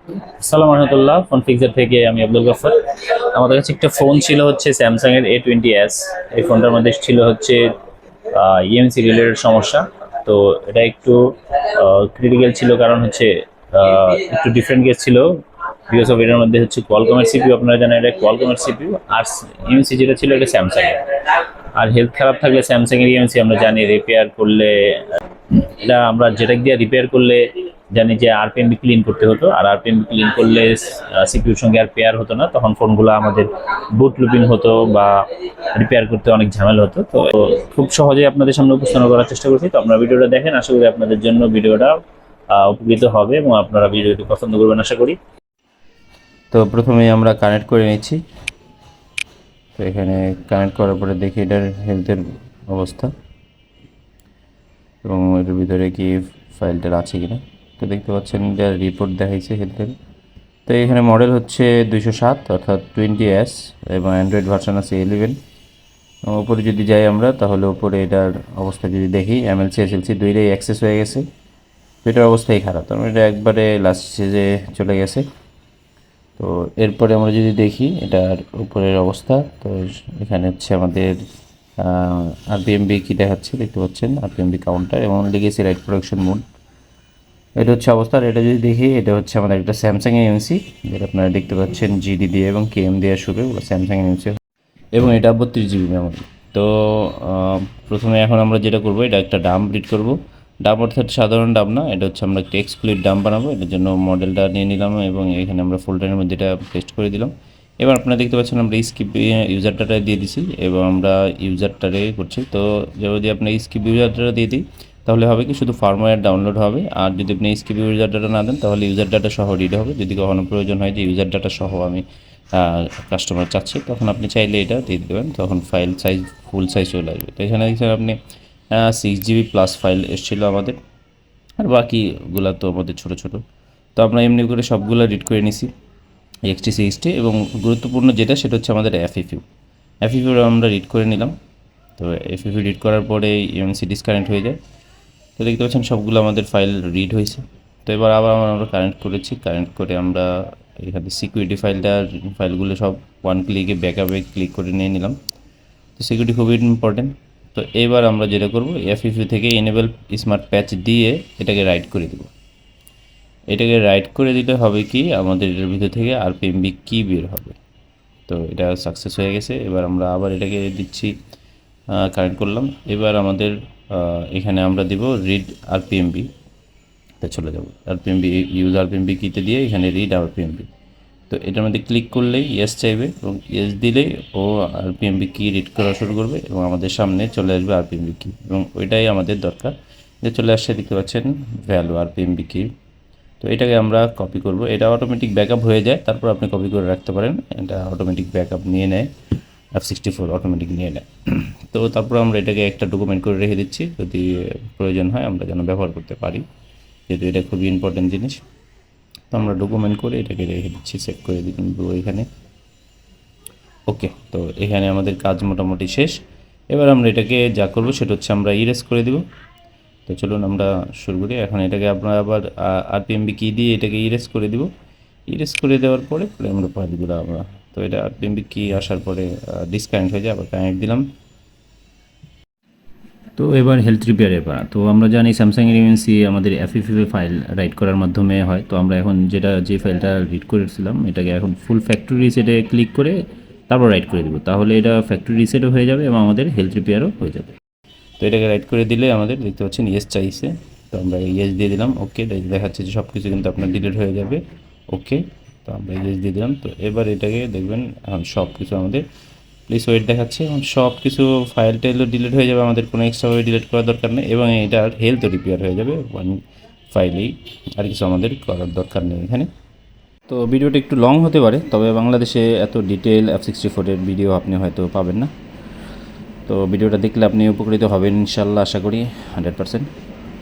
আসসালামু রহমতুল্লাহ। Phone fixer থেকে আমি আব্দুল গফফার। আমাদের কাছে একটা ফোন ছিল হচ্ছে স্যামসাং এর A20s। এই ফোনটার মধ্যে ছিল হচ্ছে ইএমসি রিলেটেড সমস্যা। তো এটা একটু ক্রিটিক্যাল ছিল, কারণ হচ্ছে একটু ডিফারেন্ট কেস ছিল। বিকজ অফ এটার মধ্যে হচ্ছে কোয়ালকমের সিপিইউ, আপনারা জানেন এটা কোয়ালকমের সিপিইউ। আর ইএমসি যেটা ছিল এটা স্যামসাং এর। আর হেলথ খারাপ থাকলে স্যামসাং এর ইএমসি আমরা জানি রিপেয়ার করলে, এটা আমরা যেটা দিয়ে রিপেয়ার করলে জানি যে আরপিএমবি ক্লিন করতে হতো, আর আরপিএমবি ক্লিন করলে সিপিইউর সঙ্গে আর পেয়ার হতো না, তখন ফোনগুলো আমাদের বুট লুপিং হতো বা রিপেয়ার করতে অনেক ঝামেলা হতো। তো খুব সহজে আপনাদের সামনে উপস্থাপন করার চেষ্টা করছি। তো আপনারা ভিডিওটা দেখেন, আশা করি আপনাদের জন্য ভিডিওটা উপকৃত হবে এবং আপনারা ভিডিওটি পছন্দ করবেন আশা করি। তো প্রথমেই আমরা কানেক্ট করে নিচ্ছি। তো এখানে কানেক্ট করার পরে দেখি এটার হেলথের অবস্থা এবং এর ভিতরে কি ফাইলটার আছে কিনা। তো দেখতে পাচ্ছেন এটার রিপোর্ট দেখাইছে হেলথের। তো এখানে মডেল হচ্ছে 207 অর্থাৎ 20s এবং অ্যান্ড্রয়েড ভার্সন আছে 11। উপরে যদি যাই আমরা, তাহলে উপরে এটার অবস্থা যদি দেখি, এমএলসি এসএলসি দুইটাই অ্যাক্সেস হয়ে গেছে। তো এটার অবস্থাই খারাপ, তার মানে এটা একবারে লাস্ট স্টেজে চলে গেছে। তো এরপরে আমরা যদি দেখি এটার উপরের অবস্থা, তো এখানে হচ্ছে আমাদের আরপিএমবি কি দেখাচ্ছে দেখতে পাচ্ছেন, আরপিএমবি কাউন্টার এবং লিগেসি রাইট প্রোডাকশন মোড। এটা হচ্ছে অবস্থা। আর এটা যদি দেখি, এটা হচ্ছে আমাদের একটা স্যামসাং এমসি, যেটা আপনারা দেখতে পাচ্ছেন জিডি দিয়ে এবং কেএম দিয়ে শুরু, স্যামসাং এমসি এবং এটা 32 জিবি মেমোরি। তো প্রথমে এখন আমরা যেটা করব, এটা একটা ডাম্প রিড করব। ডাম্প অর্থাৎ সাধারণ ডাম্প না, এটা হচ্ছে আমরা একটা এক্সক্লুসিভ ডাম্প বানাবো। এটার জন্য মডেলটা নিয়ে নিলাম এবং এখানে আমরা ফোল্ডারের মধ্যে এটা পেস্ট করে দিলাম। এবার আপনারা দেখতে পাচ্ছেন আমরা স্কিপ ইউজার ডাটা দিয়ে দিছি এবং আমরা ইউজারটারে করছি। তো যদি আপনি স্কিপ ইউজার ডাটা দিয়ে দিই, তাহলে হবে কি শুধু ফার্মওয়্যার ডাউনলোড হবে। আর যদি আপনি স্কিপ ইউজার ডাটা না দেন, তাহলে ইউজার ডাটা সহ রিড হবে। যদি কখনো প্রয়োজন হয় যে ইউজার ডাটা সহ আমি কাস্টমার চাচ্ছে, তখন আপনি চাইলে এটা দিয়ে দেবেন, তখন ফাইল সাইজ ফুল সাইজ চলে আসবে। তো এখানে দেখছেন আপনি 6 জিবি প্লাস ফাইল এসেছিলো আমাদের, আর বাকিগুলো তো আমাদের ছোটো ছোটো। তো আমরা এমনি করে সবগুলো রিড করে নিছি XT60। এবং গুরুত্বপূর্ণ যেটা, সেটা হচ্ছে আমাদের এফইফিউ। এফইফিউ আমরা রিড করে নিলাম। তো এফইফিউ রিড করার পরে ইএমসি ডিসকানেক্ট হয়ে যায়। তো দেখতে পাচ্ছেন সবগুলো আমাদের ফাইল রিড হয়েছে। তো এবার আবার আমরা কানেক্ট করেছি, কানেক্ট করে আমরা এখানে সিকিউরিটি ফাইলগুলো সব ওয়ান ক্লিকে ব্যাকআপে ক্লিক করে নিয়ে নিলাম। তো সিকিউরিটি খুবই ইম্পর্টেন্ট। তো এবার আমরা যেটা করব, এফইফিউ থেকে এনেবল স্মার্ট প্যাচ দিয়ে এটাকে রাইট করে দেব। এটাকে রাইট করে দিলে হবে কি, আমাদের এটার ভিতর থেকে আরপিএমবি কি বের হবে। তো এটা সাকসেস হয়ে গেছে। এবার আমরা আবার এটাকে দিচ্ছি, কানেক্ট করলাম। এবার আমাদের এখানে আমরা দিব রিড আরপিএমবি। তে চলে যাব আরপিএমবি, ইউজ আরপিএমবি কিতে দিয়ে এখানে রিড আরপিএমবি। তো এটার মধ্যে ক্লিক করলেই ইয়েস চাইবে এবং ইয়েস দিলেই ও আরপিএমবি কি রিড করা শুরু করবে এবং আমাদের সামনে চলে আসবে আরপিএমবি কি, এবং ওইটাই আমাদের দরকার। যে চলে আসছে দেখতে পাচ্ছেন ভ্যালু আরপিএমবি কি। তো এটাকে আমরা কপি করব। এটা অটোমেটিক ব্যাকআপ হয়ে যায়, তারপর আপনি কপি করে রাখতে পারেন। এটা অটোমেটিক ব্যাকআপ নিয়ে নেয়, F64 অটোমেটিক নিয়ে নেয়। তো তারপর আমরা এটাকে একটা ডকুমেন্ট করে রেখে দিচ্ছি, যদি প্রয়োজন হয় আমরা যেন ব্যবহার করতে পারি, যেহেতু এটা খুবই ইম্পর্টেন্ট জিনিস। তো আমরা ডকুমেন্ট করে এটাকে রেখে দিচ্ছি, সেভ করে দিব এখানে। ওকে, তো এখানে আমাদের কাজ মোটামুটি শেষ। এবার আমরা এটাকে যা করব সেটা হচ্ছে আমরা ইরেজ করে দিব। তো চলুন আমরা শুরু করি। এখন এটাকে আমরা আবার আরপিএমবি কি দিয়ে এটাকে ইরেজ করে দিব। ইরেজ করে দেওয়ার পরে আমরা ফাইলগুলো আমরা, তো এটা আরপিএমবি কি আসার পরে ডিসকানেক্ট হয়ে যায়, আবার কানেক্ট দিলাম। তো এবার হেলথ রিপেয়ারের পারা। তো আমরা জানি স্যামসাংয়ের ইএমসি আমাদের এফইফিউ ফাইল রাইট করার মাধ্যমে হয়। তো আমরা এখন যে ফাইলটা রিড করেছিলাম, এটাকে এখন ফুল ফ্যাক্টরি রিসেটে ক্লিক করে তারপর রাইট করে দেবো। তাহলে এটা ফ্যাক্টরি রিসেটও হয়ে যাবে এবং আমাদের হেলথ রিপেয়ারও হয়ে যাবে। তো এটাকে রাইট করে দিলে আমাদের দেখতে পাচ্ছেন ইয়েস চাইছে। তো আমরা ইয়েস দিয়ে দিলাম। ওকে, দেখাচ্ছে যে সব কিছু কিন্তু আপনার ডিলিট হয়ে যাবে। ওকে, তো আমরা ইয়েস দিয়ে দিলাম। তো এবার এটাকে দেখবেন এখন সব কিছু আমাদের প্লিজ ওয়েট দেখাচ্ছে এবং সব কিছু ফাইল টাইলও ডিলিট হয়ে যাবে, আমাদের কোনো এক্সট্রাভাবে ডিলিট করার দরকার নেই এবং এটার হেলথও রিপেয়ার হয়ে যাবে ওয়ান ফাইলেই। আর কিছু আমাদের করার দরকার নেই এখানে। তো ভিডিওটা একটু লং হতে পারে, তবে বাংলাদেশে এত ডিটেল F64-এর ভিডিও আপনি হয়তো পাবেন না। তো ভিডিওটা দেখলে আপনি উপকৃত হবেন ইনশাল্লাহ, আশা করি 100%।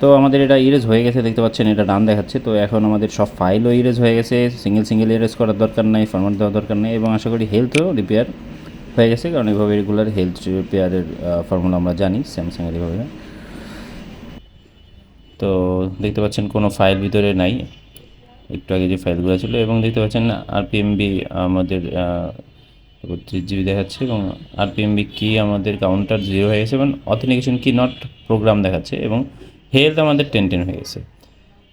তো আমাদের এটা ইরেজ হয়ে গেছে, দেখতে পাচ্ছেন এটা ডান দেখাচ্ছে। তো এখন আমাদের সব ফাইলও ইরেজ হয়ে গেছে, সিঙ্গেল ইরেজ করার দরকার নাই, ফরম্যাট দেওয়ার দরকার নেই এবং আশা করি হেলথও রিপেয়ার হয়ে গেছে, কারণ এইভাবে রেগুলার হেলথ রিপেয়ারের ফর্মুলা আমরা জানি স্যামসাংয়ের এভাবে। তো দেখতে পাচ্ছেন কোনো ফাইল ভিতরে নাই। একটু আগে যে ফাইলগুলো ছিল, এবং দেখতে পাচ্ছেন আরপিএমবি আমাদের 32 GB দেখাচ্ছে, এবং আরপিএমবি কি আমাদের কাউন্টার 0 হয়ে গেছে এবং অথেন্টিকেশন কি নট প্রোগ্রাম দেখাচ্ছে, এবং হেলথ আমাদের 10 হয়ে গেছে।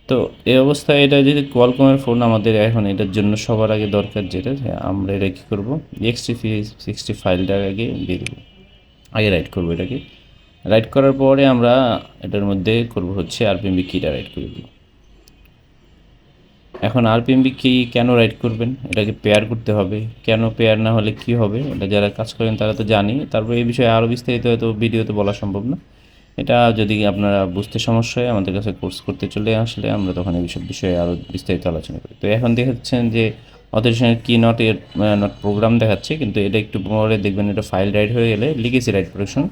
তো এই অবস্থায় এটা যদি কোয়ালকমের ফোন, আমাদের এখন এটার জন্য সবার আগে দরকার যেটা, আমরা এটা কী করবো, ext60 ফাইলটা আগে দিয়ে দেবো, আগে রাইট করবো এটাকে। রাইট করার পরে আমরা এটার মধ্যে করব হচ্ছে আরপিএমবি কিটা রাইট করে দিব। এখন আরপিএমবি কি কেন রাইট করবেন, এটাকে পেয়ার করতে হবে, কেন পেয়ার না হলে কি হবে, এটা যারা কাজ করেন তারা তো জানি। তারপরে এই বিষয়ে আরও বিস্তারিত হয়তো ভিডিওতে বলা সম্ভব না। এটা যদি আপনারা বুঝতে সমস্যা হয় আমাদের কাছে কোর্স করতে চলে আসলে আমরা তখন এই বিষয়ে আরও বিস্তারিত আলোচনা করি। তো এখন দেখাচ্ছেন যে অথেন্টিকেশন কি নট প্রোগ্রাম দেখাচ্ছে, কিন্তু এটা একটু পরে দেখবেন এটা ফাইল রাইট হয়ে গেলে লিগেসি রাইট প্রোটেকশন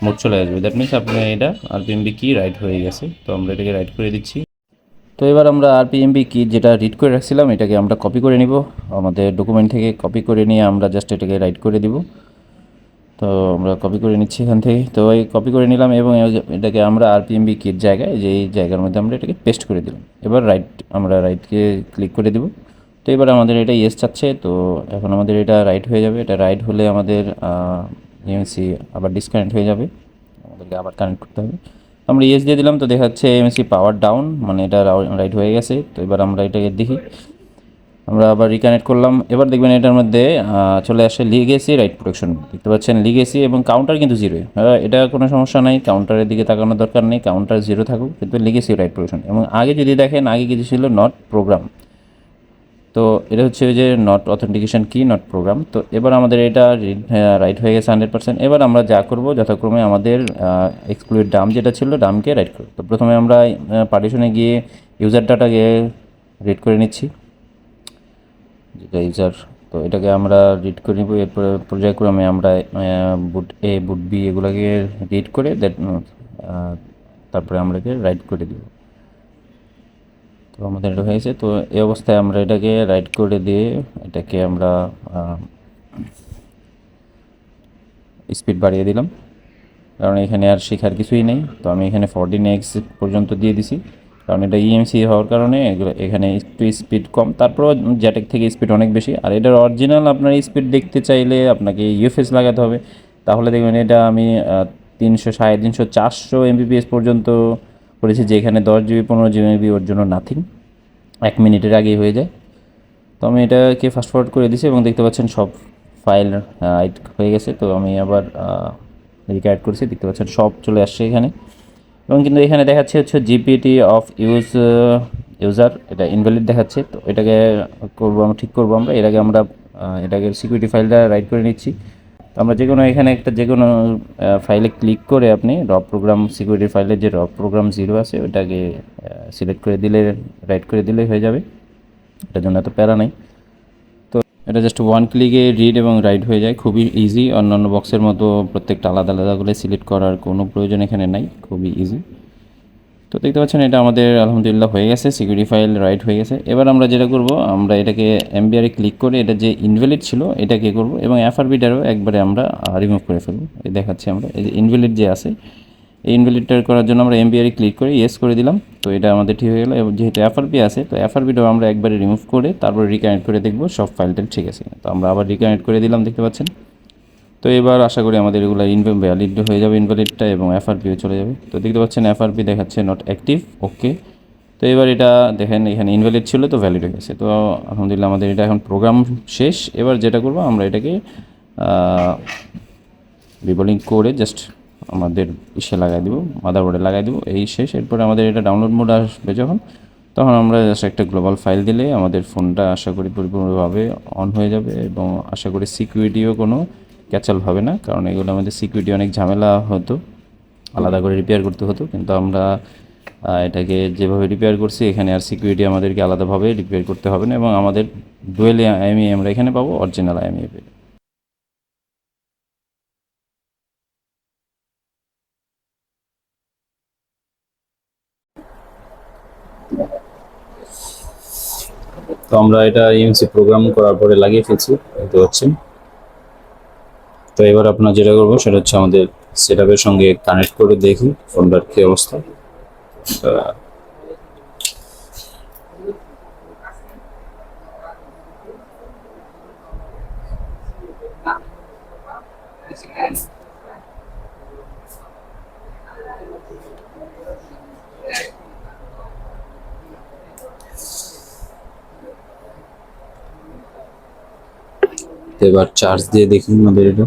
মোড চলে আসবে। দ্যাট মিনস আপনার এটা আরপিএমবি কি রাইট হয়ে গেছে। তো আমরা এটাকে রাইট করে দিচ্ছি। তো এবার আমরা আরপিএমবি কি যেটা রিড করে রাখছিলাম এটাকে আমরা কপি করে নিব, আমাদের ডকুমেন্ট থেকে কপি করে নিয়ে আমরা জাস্ট এটাকে রাইট করে দিব। তো আমরা কপি করে নিচ্ছি এখান থেকে। তো এই কপি করে নিলাম এবং এটাকে আমরা আরপিএমবি কির জায়গায়, যে এই জায়গার মধ্যে আমরা এটাকে পেস্ট করে দিলাম। এবার আমরা রাইটকে ক্লিক করে দিব। তো এবার আমাদের এটা ইয়েস চাচ্ছে, তো এখন আমাদের এটা রাইট হয়ে যাবে। এটা রাইট হলে আমাদের ইএমসি আবার ডিসকানেক্ট হয়ে যাবে, আমাদেরকে আবার কানেক্ট করতে হবে। আমরা ইয়েস দিয়ে দিলাম, তো দেখাচ্ছে এমএসি পাওয়ার ডাউন, মানে এটা রাইট হয়ে গেছে। তো এবার আমরা এটাকে দেখি, আমরা আবার রিকানেক্ট করলাম। এবার দেখবেন এটার মধ্যে চলে আসে লিগেসি রাইট প্রোটেকশন, দেখতে পাচ্ছেন লিগেসি, এবং কাউন্টার কিন্তু 0। এটা কোনো সমস্যা নাই, কাউন্টারের দিকে তাকানোর দরকার নেই, কাউন্টার 0 থাকুক, কিন্তু লিগেসি রাইট প্রোটেকশন। এবং আগে যদি দেখেন আগে কিছু ছিল নট প্রোগ্রাম, তো এটা হচ্ছে যে নট অথেন্টিকেশন কি নট প্রোগ্রাম। তো এবার আমাদের এটা রাইট হয়ে গেছে 100%। এবার আমরা যা করব যথাক্রমে আমাদের এক্সক্লুড ডাম যেটা ছিল ডামকে রাইট করব। তো প্রথমে আমরা পার্টিশনে গিয়ে ইউজার ডাটাকে রিড করে নিচ্ছি, যেটা ইউজার, তো এটাকে আমরা রিড করে নিব। এরপরে পর্যায়ক্রমে আমরা বুট এ বুট বি এগুলোকে রিড করে তারপরে আমরা রাইট করে দিব। তো আমাদের এটা হয়েছে। তো এই অবস্থায় আমরা এটাকে রাইট করে দিয়ে এটাকে আমরা স্পিড বাড়িয়ে দিলাম, কারণ এখানে আর শেখার কিছুই নেই। তো আমি এখানে 14x পর্যন্ত দিয়ে দিছি, কারণ এটা ইএমসি হওয়ার কারণে এখানে একটু স্পিড কম, তারপরও জ্যাটেক থেকে স্পিড অনেক বেশি। আর এটার অরিজিনাল আপনার স্পিড দেখতে চাইলে আপনাকে ইউএফএস লাগাতে হবে, তাহলে দেখবেন এটা আমি 300, 350, 400 এমবিপিএস পর্যন্ত করেছি, যে এখানে 10 GB 15 GB ওর জন্য নাথিং, 1 মিনিটের আগেই হয়ে যায়। তো আমি এটাকে ফাস্ট ফরওয়ার্ড করে দিছি এবং দেখতে পাচ্ছেন সব ফাইল রাইট হয়ে গেছে। তো আমি আবার রিকার্ড করছি, দেখতে পাচ্ছেন সব চলে আসছে এখানে। এবং কিন্তু এখানে দেখাচ্ছে হচ্ছে জিপিটি অফ ইউজার, এটা ইনভ্যালিড দেখাচ্ছে। তো এটাকে আমরা ঠিক করবো। আমরা এর আগে আমরা এটাকে সিকিউরিটি ফাইলটা রাইট করে নিচ্ছি। তো আমরা যে কোনো এখানে একটা যে কোনো ফাইলে ক্লিক করে আপনি র প্রোগ্রাম সিকিউরিটি ফাইলের যে র প্রোগ্রাম 0 আছে ওটাকে সিলেক্ট করে দিলে রাইট করে দিলেই হয়ে যাবে, এটার জন্য এত প্যারা নেই। তো এটা জাস্ট 1 ক্লিকে রিড এবং রাইট হয়ে যায়, খুবই ইজি। অন্যান্য বক্সের মতো প্রত্যেকটা আলাদা আলাদা করে সিলেক্ট করার কোনো প্রয়োজন এখানে নাই, খুবই ইজি। তো দেখতে পাচ্ছেন এটা আমাদের আলহামদুলিল্লাহ হয়ে গেছে, সিকিউরিটি ফাইল রাইট হয়ে গেছে। এবার আমরা যেটা করব, আমরা এটাকে এমবিআরে ক্লিক করে এটা যে ইনভ্যালিড ছিল এটাকে করব, এবং এফআরবিটারও একবারে আমরা রিমুভ করে ফেলবো। এই দেখাচ্ছি আমরা এই যে ইনভ্যালিড যে আছে, এই ইনভ্যালিডটা করার জন্য আমরা এমবিআরে ক্লিক করে ইয়েস করে দিলাম। তো এটা আমাদের ঠিক হয়ে গেল। এবং যেহেতু এফআরবি আছে, তো এফআরবিটাও আমরা একবারে রিমুভ করে তারপর রিকানেক্ট করে দেখব সব ফাইলটা ঠিক আছে। তো আমরা আবার রিকানেক্ট করে দিলাম, দেখতে পাচ্ছেন। তো এবার আশা করি আমাদের এগুলো ভ্যালিড হয়ে যাবে ইনভ্যালিডটা, এবং এফআরপিও চলে যাবে। তো দেখতে পাচ্ছেন এফআরপি দেখাচ্ছে নট অ্যাক্টিভ, ওকে। তো এবার এটা দেখেন এখানে ইনভ্যালিড ছিল, তো ভ্যালিড হয়ে গেছে। তো আলহামদুলিল্লাহ আমাদের এটা এখন প্রোগ্রাম শেষ। এবার যেটা করব আমরা এটাকে রিবোলিং করে জাস্ট আমাদের ইসে লাগাই দিব, মাদারবোর্ডে লাগাই দিব, এই শেষ। এরপরে আমাদের এটা ডাউনলোড মোড আসবে যখন, তখন আমরা জাস্ট একটা গ্লোবাল ফাইল দিলে আমাদের ফোনটা আশা করি পরিপূর্ণভাবে অন হয়ে যাবে, এবং আশা করি সিকিউরিটিও কোনো ক্যাচাল হবে না, কারণ এগুলো আমাদের সিকিউরিটি অনেক ঝামেলা হতো, আলাদা করে রিপেয়ার করতে হতো। কিন্তু আমরা এটাকে যেভাবে রিপেয়ার করছি এখানে আর সিকিউরিটি আমাদেরকে আলাদাভাবে রিপেয়ার করতে হবে না, এবং আমাদের ডুয়েল আইএমই আমরা এখানে পাবো, অরিজিনাল আইএমই পেয়ে। তো আমরা এটা ইএমসি প্রোগ্রাম করার পরে লাগিয়ে ফেলছি, দেখতে পাচ্ছেন। তো এবার আপনার যেটা করবো সেটা হচ্ছে আমাদের সেটআপের সঙ্গে কানেক্ট করে দেখি ফোনটার কি অবস্থা। তো এবার চার্জ দিয়ে দেখি আমাদের এটা।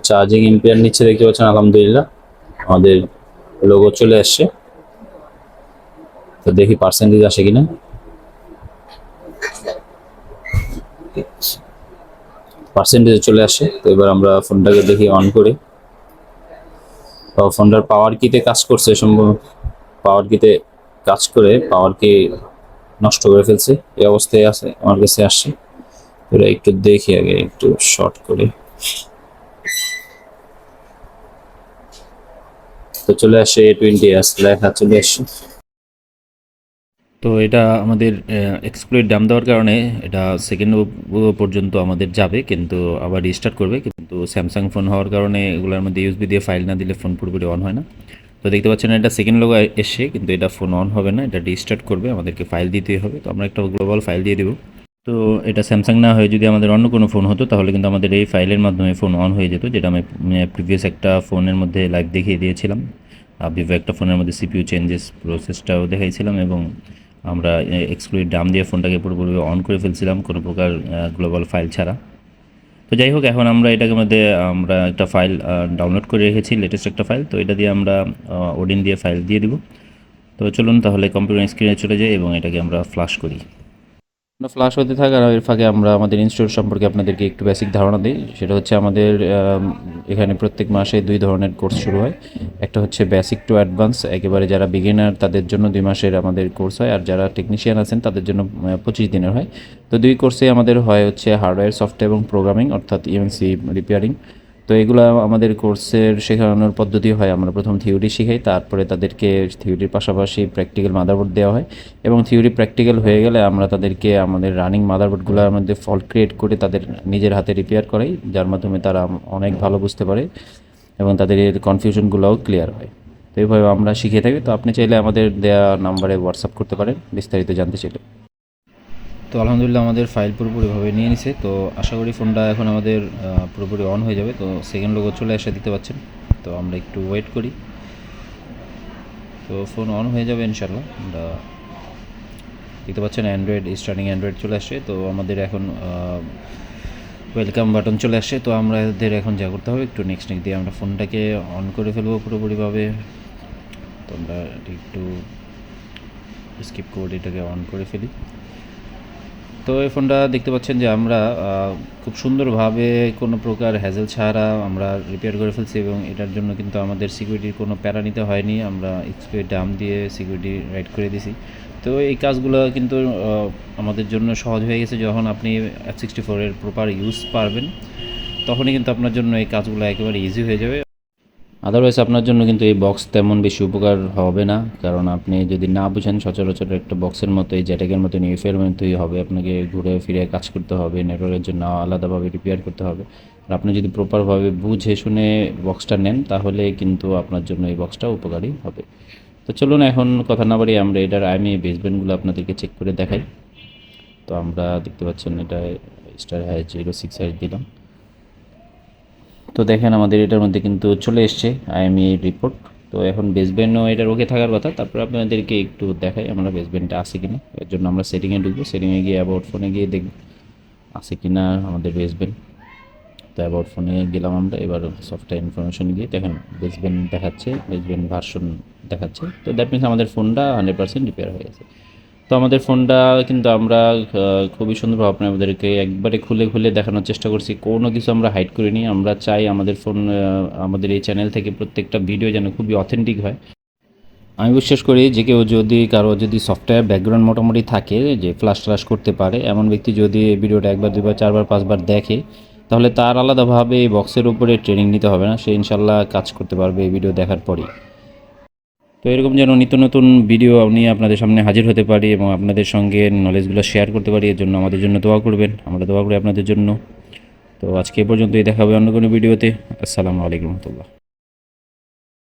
চার্জিং এম্পিয়ার নিচ্ছে দেখতে পাচ্ছেন, আলহামদুলিল্লাহ আমাদের লোগো চলে আসছে। তো দেখি পার্সেন্টেজ আসে কিনা। পার্সেন্টেজ চলে আসে। তো এবার আমরা ফোনটাকে দেখি অন করে। ফোনটার পাওয়ার কিতে কাজ করছে, সম্ভব পাওয়ার কিতে কাজ করে পাওয়ার কি নষ্ট করে ফেলছে, এই অবস্থায় আছে আমার কাছে আসছে। এটা একটু দেখি আগে, একটু শর্ট করে। তো চলে আসে A20s লেখা চলে আসছে। তো এটা আমাদের এক্সপ্লয়েড দাম দেওয়ার কারণে এটা সেকেন্ড পর্যন্ত আমাদের যাবে, কিন্তু আবার রিস্টার্ট করবে। কিন্তু স্যামসাং ফোন হওয়ার কারণে এগুলোর মধ্যে ইউএসবি দিয়ে ফাইল না দিলে ফোন পুরোপুরি অন হয় না। তো দেখতে পাচ্ছেন এটা সেকেন্ড লোগো এসে, কিন্তু এটা ফোন অন হবে না, এটা রিস্টার্ট করবে, আমাদেরকে ফাইল দিতেই হবে। তো আমরা একটা গ্লোবাল ফাইল দিয়ে দেবো। তো এটা স্যামসাং না হয়ে যদি আমাদের অন্য কোনো ফোন হতো তাহলে কিন্তু আমাদের এই ফাইলের মাধ্যমে ফোন অন হয়ে যেত, যেটা আমি প্রিভিয়াস একটা ফোনের মধ্যে লাইভ দেখিয়ে দিয়েছিলাম। ভিভো একটা ফোনের মধ্যে সিপিইউ চেঞ্জেস প্রসেসটাও দেখাইছিলাম, এবং আমরা এক্সক্লুসিভ দাম দিয়ে ফোনটাকে পুরোপুরি অন করে ফেলছিলাম কোনো প্রকার গ্লোবাল ফাইল ছাড়া। তো যাই হোক, এখন আমরা এটাকে মধ্যে আমরা একটা ফাইল ডাউনলোড করে রেখেছি, লেটেস্ট একটা ফাইল। তো এটা দিয়ে আমরা ওডিন দিয়ে ফাইল দিয়ে দিব। তো চলুন তাহলে কম্পিউটার স্ক্রিনে চলে যাই এবং এটাকে আমরা ফ্লাশ করি। ফ্লাশ হতে থাকার এর ফাঁকে আমরা আমাদের ইনস্টিটিউট সম্পর্কে আপনাদেরকে একটু বেসিক ধারণা দিই। সেটা হচ্ছে আমাদের এখানে প্রত্যেক মাসে 2 ধরনের কোর্স শুরু হয়। একটা হচ্ছে বেসিক টু অ্যাডভান্স, একেবারে যারা বিগিনার তাদের জন্য 2 মাসের আমাদের কোর্স হয়, আর যারা টেকনিশিয়ান আছেন তাদের জন্য 25 দিনের হয়। তো 2 কোর্সে আমাদের হয় হচ্ছে হার্ডওয়্যার, সফটওয়্যার এবং প্রোগ্রামিং, অর্থাৎ ইএমসি রিপেয়ারিং। তো এগুলো আমাদের কোর্সের শেখানোর পদ্ধতি হয়, আমরা প্রথম থিওরি শিখাই, তারপরে তাদেরকে থিওরির পাশাপাশি প্র্যাকটিক্যাল মাদারবোর্ড দেওয়া হয়, এবং থিওরি প্র্যাকটিক্যাল হয়ে গেলে আমরা তাদেরকে আমাদের রানিং মাদারবোর্ডগুলোর মধ্যে ফল্ট ক্রিয়েট করে তাদের নিজের হাতে রিপেয়ার করাই, যার মাধ্যমে তারা অনেক ভালো বুঝতে পারে এবং তাদের এর কনফিউশনগুলোও ক্লিয়ার হয়। তো এইভাবে আমরা শিখিয়ে থাকি। তো আপনি চাইলে আমাদের দেওয়া নাম্বারে হোয়াটসঅ্যাপ করতে পারেন বিস্তারিত জানতে চাইলে। তো আলহামদুলিল্লাহ আমাদের ফাইল পুরোপুরিভাবে নিয়ে নিছে। তো আশা করি ফোনটা এখন আমাদের পুরোপুরি অন হয়ে যাবে। তো সেকেন্ড লোগো চলে আসে, দিতে পাচ্ছেন। তো আমরা একটু ওয়েট করি। তো ফোন অন হয়ে যাবে ইনশাল্লাহ। আমরা দেখতে পাচ্ছেন অ্যান্ড্রয়েড স্টার্টিং অ্যান্ড্রয়েড চলে আসে। তো আমাদের এখন ওয়েলকাম বাটন চলে আসে। তো আমাদের এখন যা করতে হবে, একটু নেক্সট দিয়ে আমরা ফোনটাকে অন করে ফেলবো পুরোপুরিভাবে। তো আমরা একটু স্কিপ কোড এটাকে অন করে ফেলি। তো এই ফোনটা দেখতে পাচ্ছেন যে আমরা খুব সুন্দরভাবে কোনো প্রকার হ্যাজেল ছাড়া আমরা রিপেয়ার করে ফেলছি, এবং এটার জন্য কিন্তু আমাদের সিকিউরিটির কোনো প্যারা নিতে হয়নি। আমরা এক্সপি দাম দিয়ে সিকিউরিটি রাইট করে দিছি। তো এই কাজগুলো কিন্তু আমাদের জন্য সহজ হয়ে গেছে। যখন আপনি F64 এর প্রপার ইউজ পারবেন, তখনই কিন্তু আপনার জন্য এই কাজগুলো একেবারে ইজি হয়ে যাবে। আদারওয়াইজ আপনার জন্য কিন্তু এই বক্স তেমন বেশি উপকার হবে না, কারণ আপনি যদি না বুঝেন, সচরাচর একটা বক্সের মতো এই জ্যাটেকের মতো ইউএফএর মতোই হবে, আপনাকে ঘুরে ফিরে কাজ করতে হবে, নেটওয়ার্কের জন্য আলাদাভাবে রিপেয়ার করতে হবে। আর আপনি যদি প্রপারভাবে বুঝে শুনে বক্সটা নেন, তাহলে কিন্তু আপনার জন্য এই বক্সটা উপকারী হবে। তো চলুন এখন কথা না বাড়িয়ে আমরা এটার আইএমইআই বেসব্যান্ডগুলো আপনাদেরকে চেক করে দেখাই। তো আমরা দেখতে পাচ্ছেন এটা স্টার হ্যাশ 06 দিলাম। তো দেখেন আমাদের এটার মধ্যে কিন্তু চলে এসছে আইএমইআই রিপোর্ট। তো এখন বেসব্যান্ডও এটার ওকে থাকার কথা। তারপর আপনাদেরকে একটু দেখাই আমরা বেসব্যান্ডটা আছে কিনা। এর জন্য আমরা সেটিংয়ে ঢুকবো, সেটিংয়ে গিয়ে অ্যাবাউট ফোনে গিয়ে দেখব আছে কিনা আমাদের বেসব্যান্ড। তো অ্যাবাউট ফোনে গেলাম আমরা, এবার সফটওয়্যার ইনফরমেশন গিয়ে দেখেন বেসব্যান্ড দেখাচ্ছে, বেসব্যান্ড ভার্সন দেখাচ্ছে। তো দ্যাট মিনস আমাদের ফোনটা 100% রিপেয়ার হয়ে গেছে। তো আমাদের ফোনটা কিন্তু আমরা খুবই সুন্দরভাবে আপনাদেরকে একবারে খুলে খুলে দেখানোর চেষ্টা করছি, কোনো কিছু আমরা হাইড করিনি। আমরা চাই আমাদের ফোন আমাদের এই চ্যানেল থেকে প্রত্যেকটা ভিডিও যেন খুবই অথেন্টিক হয়। আমি বিশ্বাস করি যে কেউ যদি কারো যদি সফটওয়্যার ব্যাকগ্রাউন্ড মোটামুটি থাকে, যে ফ্লাশ করতে পারে, এমন ব্যক্তি যদি এই ভিডিওটা 1বার 2বার 4বার 5বার দেখে, তাহলে তার আলাদাভাবে এই বক্সের উপরে ট্রেনিং নিতে হবে না, সে ইনশাল্লাহ কাজ করতে পারবে এই ভিডিও দেখার পরেই। তো এরকম যেন নিত্য নতুন ভিডিও নিয়ে আপনাদের সামনে হাজির হতে পারি এবং আপনাদের সঙ্গে নলেজগুলো শেয়ার করতে পারি, এর জন্য আমাদের জন্য দোয়া করবেন, আমরা দোয়া করি আপনাদের জন্য। তো আজকে এ পর্যন্তই, দেখা হবে অন্য কোনো ভিডিওতে। আসসালামু আলাইকুম রহমতুল্লাহ।